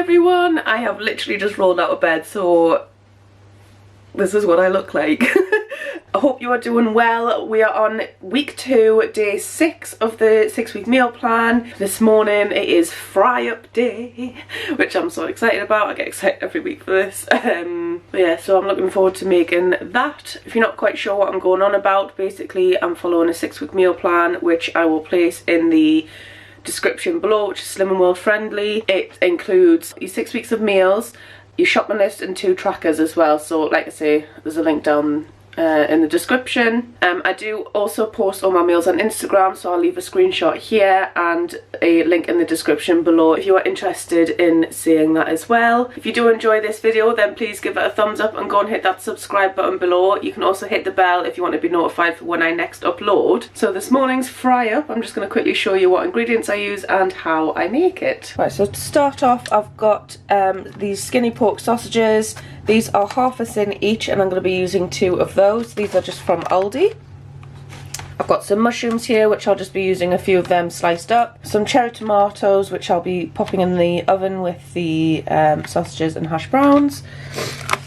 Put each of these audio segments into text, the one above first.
everyone! I have literally just rolled out of bed, so this is what I look like. I hope you are doing well. We are on week 2, day 6 of the 6-week meal plan. This morning it is fry up day, which I'm so excited about. I get excited every week for this. Yeah, so I'm looking forward to making that. If you're not quite sure what I'm going on about, basically I'm following a 6-week meal plan, which I will place in the description below, which is slim and world friendly. It includes your 6 weeks of meals, your shopping list and 2 trackers as well. So like I say, there's a link down in the description. I do also post all my meals on Instagram, so I'll leave a screenshot here and a link in the description below if you are interested in seeing that as well. If you do enjoy this video, then please give it a thumbs up and go and hit that subscribe button below. You can also hit the bell if you want to be notified for when I next upload. So this morning's fry up, I'm just going to quickly show you what ingredients I use and how I make it. Right, so to start off, I've got these skinny pork sausages. These are half a tin each and I'm going to be using 2 of those. These are just from Aldi. I've got some mushrooms here, which I'll just be using a few of them sliced up. Some cherry tomatoes, which I'll be popping in the oven with the sausages and hash browns.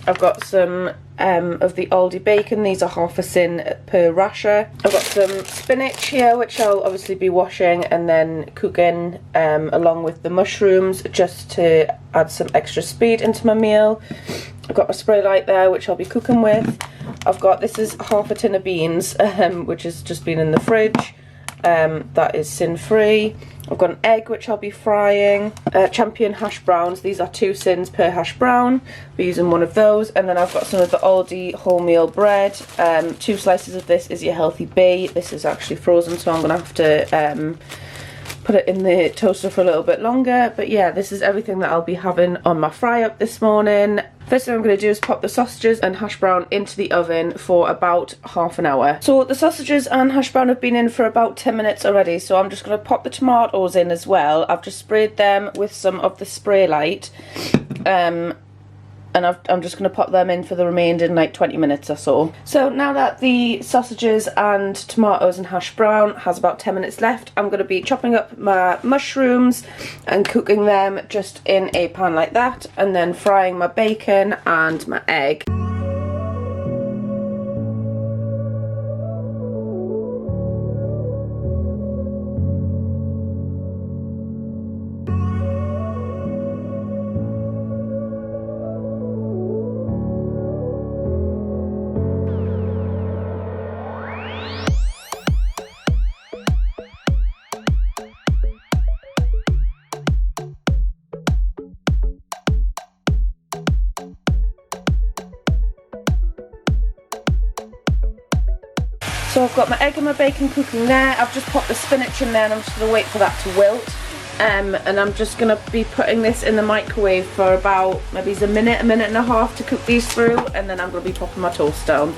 I've got some of the Aldi bacon. These are half a tin per rasher. I've got some spinach here, which I'll obviously be washing and then cooking along with the mushrooms, just to add some extra speed into my meal. I've got my spray light there, which I'll be cooking with. I've got, this is half a tin of beans, which has just been in the fridge. That is sin free. I've got an egg, which I'll be frying. Champion hash browns. These are 2 tins per hash brown. I'll be using 1 of those. And then I've got some of the Aldi wholemeal bread. 2 slices of this is your healthy bee. This is actually frozen, so I'm going to have to put it in the toaster for a little bit longer. But yeah, this is everything that I'll be having on my fry up this morning. First thing I'm going to do is pop the sausages and hash brown into the oven for about half an hour. So the sausages and hash brown have been in for about 10 minutes already, so I'm just going to pop the tomatoes in as well. I've just sprayed them with some of the spray light, and I'm just going to pop them in for the remaining like 20 minutes or so. So now that the sausages and tomatoes and hash brown has about 10 minutes left, I'm going to be chopping up my mushrooms and cooking them just in a pan like that, and then frying my bacon and my egg. So I've got my egg and my bacon cooking there. I've just popped the spinach in there and I'm just going to wait for that to wilt. And I'm just going to be putting this in the microwave for about maybe a minute and a half to cook these through, and then I'm going to be popping my toast down.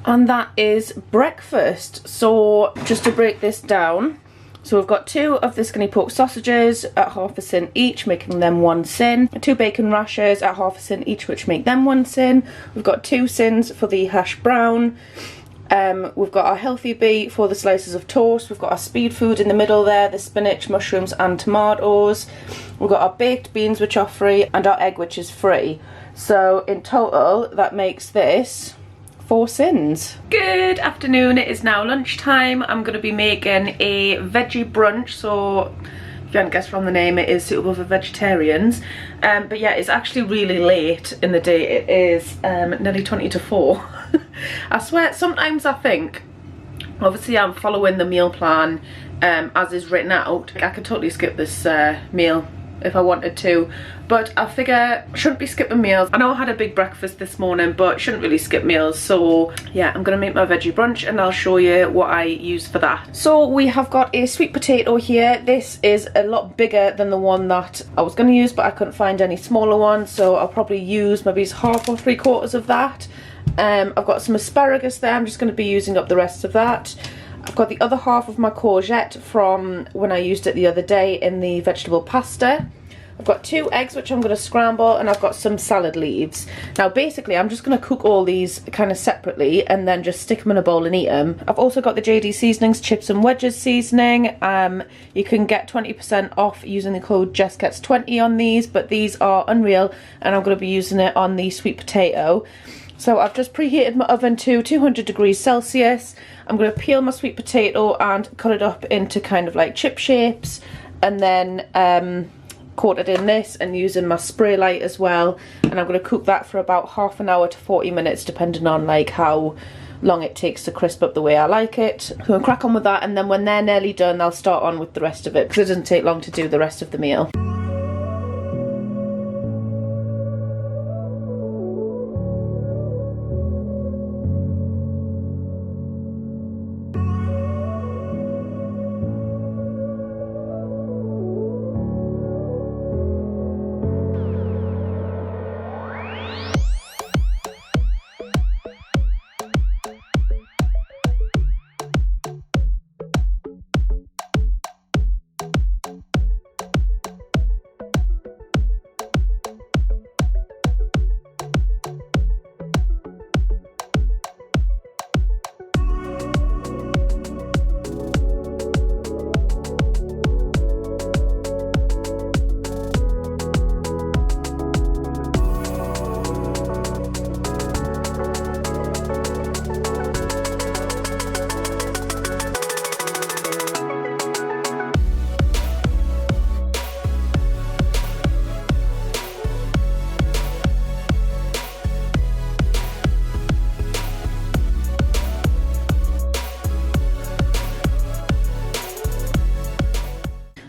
And that is breakfast. So just to break this down, so we've got 2 of the skinny pork sausages at half a tin each, making them 1 tin. 2 bacon rashers at half a tin each, which make them 1 tin. We've got 2 tins for the hash brown. We've got our healthy bee for the slices of toast. We've got our speed food in the middle there, the spinach, mushrooms and tomatoes. We've got our baked beans, which are free, and our egg, which is free. So in total, that makes this 4 sins. Good afternoon, it is now lunchtime. I'm going to be making a veggie brunch, so if you haven't guessed from the name, it is suitable for vegetarians. But yeah, it's actually really late in the day. It is nearly 20 to 4. I swear, sometimes I think, obviously I'm following the meal plan as is written out. I could totally skip this meal if I wanted to, but I figure I shouldn't be skipping meals. I know I had a big breakfast this morning, but shouldn't really skip meals. So yeah, I'm gonna make my veggie brunch and I'll show you what I use for that. So we have got a sweet potato here. This is a lot bigger than the one that I was gonna use, but I couldn't find any smaller ones, so I'll probably use maybe half or 3/4 of that. I've got some asparagus there. I'm just going to be using up the rest of that. I've got the other half of my courgette from when I used it the other day in the vegetable pasta. I've got 2 eggs which I'm going to scramble, and I've got some salad leaves. Now basically I'm just going to cook all these kind of separately and then just stick them in a bowl and eat them. I've also got the JD Seasonings chips and wedges seasoning. You can get 20% off using the code JessGets20 on these, but these are unreal, and I'm going to be using it on the sweet potato. So I've just preheated my oven to 200 degrees Celsius. I'm going to peel my sweet potato and cut it up into kind of like chip shapes, and then coat it in this and using my spray light as well. And I'm going to cook that for about half an hour to 40 minutes depending on like how long it takes to crisp up the way I like it. So I'll crack on with that, and then when they're nearly done I'll start on with the rest of it because it doesn't take long to do the rest of the meal.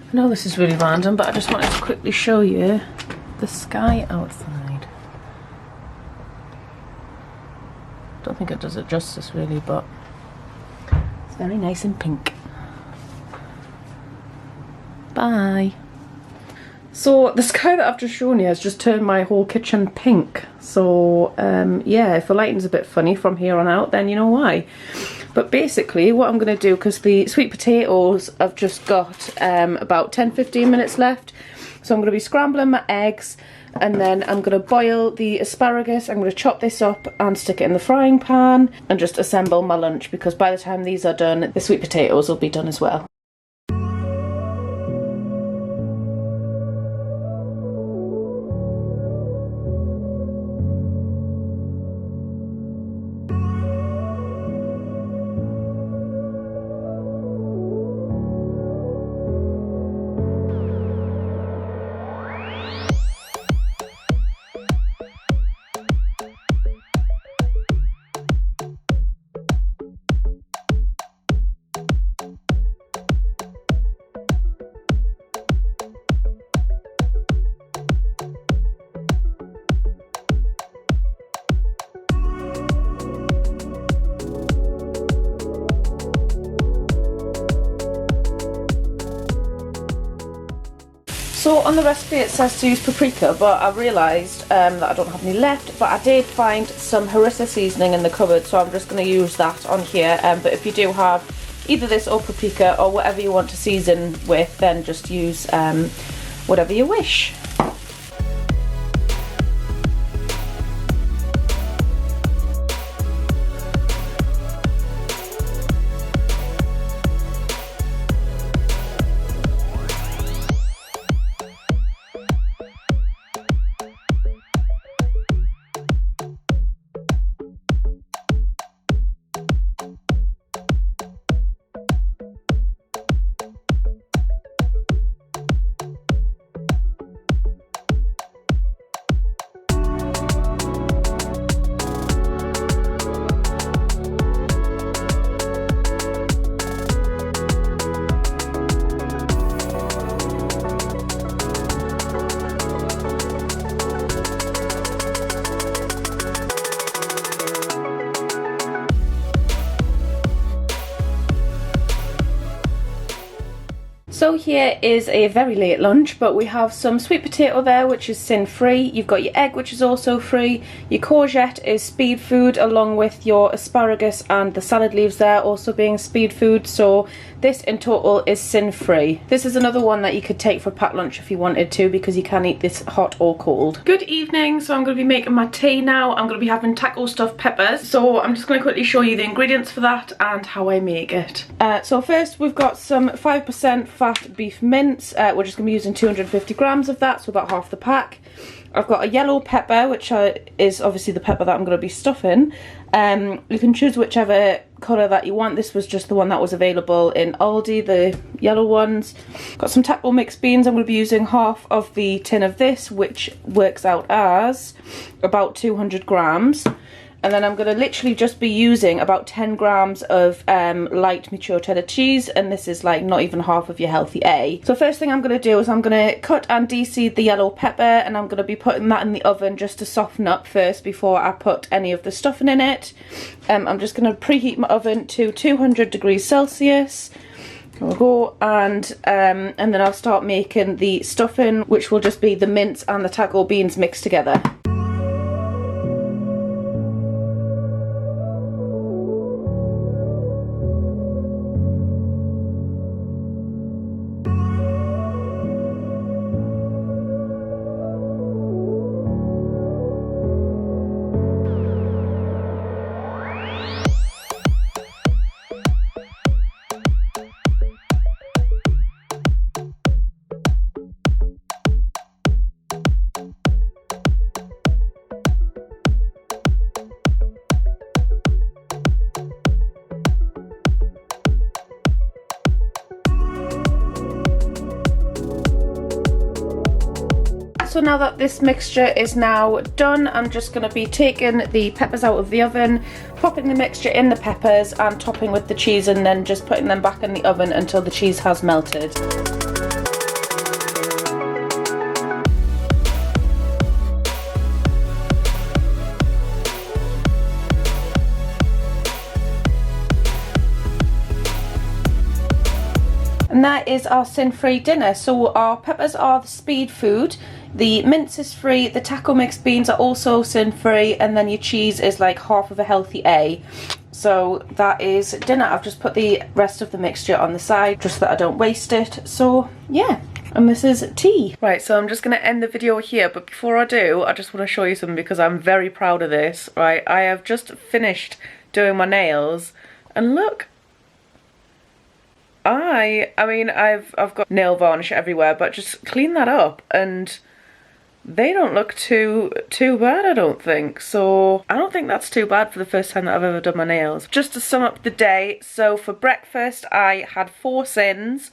I know this is really random, but I just wanted to quickly show you the sky outside. Don't think it does it justice really, but it's very nice and pink. Bye. So the sky that I've just shown you has just turned my whole kitchen pink. So yeah, if the lighting's a bit funny from here on out, then you know why. But basically what I'm going to do, because the sweet potatoes have just got about 10-15 minutes left, so I'm going to be scrambling my eggs, and then I'm going to boil the asparagus. I'm going to chop this up and stick it in the frying pan and just assemble my lunch, because by the time these are done the sweet potatoes will be done as well. So on the recipe it says to use paprika, but I realised that I don't have any left, but I did find some harissa seasoning in the cupboard, so I'm just going to use that on here. But if you do have either this or paprika or whatever you want to season with, then just use whatever you wish. So here is a very late lunch, but we have some sweet potato there, which is sin-free. You've got your egg, which is also free. Your courgette is speed food, along with your asparagus and the salad leaves there also being speed food. So this in total is sin-free. This is another one that you could take for a packed lunch if you wanted to, because you can eat this hot or cold. Good evening. So I'm going to be making my tea now. I'm going to be having taco stuffed peppers. So I'm just going to quickly show you the ingredients for that and how I make it. So first we've got some 5% fat beef mince. We're just going to be using 250 grams of that, so about half the pack. I've got a yellow pepper, which is obviously the pepper that I'm going to be stuffing. You can choose whichever colour that you want. This was just the one that was available in Aldi, the yellow ones. Got some taco mixed beans. I'm going to be using half of the tin of this, which works out as about 200 grams. And then I'm going to literally just be using about 10 grams of light mature cheddar cheese, and this is like not even half of your healthy A. So first thing I'm going to do is I'm going to cut and de-seed the yellow pepper, and I'm going to be putting that in the oven just to soften up first before I put any of the stuffing in it. I'm just going to preheat my oven to 200 degrees Celsius. There we go, and then I'll start making the stuffing, which will just be the mince and the taco beans mixed together. So now that this mixture is now done, I'm just going to be taking the peppers out of the oven, popping the mixture in the peppers and topping with the cheese, and then just putting them back in the oven until the cheese has melted. And that is our sin-free dinner. So our peppers are the speed food, the mince is free, the taco mixed beans are also sin-free, and then your cheese is like half of a healthy A. So that is dinner. I've just put the rest of the mixture on the side just so that I don't waste it. So yeah, and this is tea. Right, so I'm just going to end the video here, but before I do, I just want to show you something because I'm very proud of this. Right, I have just finished doing my nails, and look. I mean, I've got nail varnish everywhere, but just clean that up and they don't look too bad, I don't think. So I don't think that's too bad for the first time that I've ever done my nails. Just to sum up the day, so for breakfast I had 4 sins.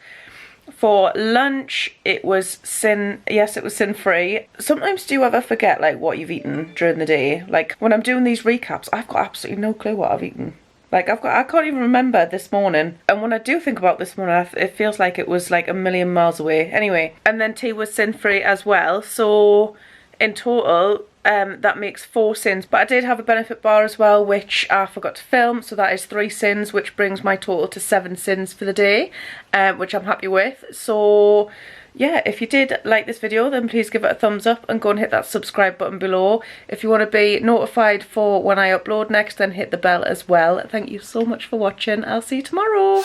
For lunch it was sin-free. Sometimes do you ever forget like what you've eaten during the day? Like when I'm doing these recaps, I've got absolutely no clue what I've eaten. Like I can't even remember this morning, and when I do think about this morning, it feels like it was like a million miles away. Anyway, and then tea was sin-free as well, so in total that makes 4 sins. But I did have a benefit bar as well, which I forgot to film, so that is 3 sins, which brings my total to 7 sins for the day, which I'm happy with. So yeah, if you did like this video, then please give it a thumbs up and go and hit that subscribe button below. If you want to be notified for when I upload next, then hit the bell as well. Thank you so much for watching. I'll see you tomorrow.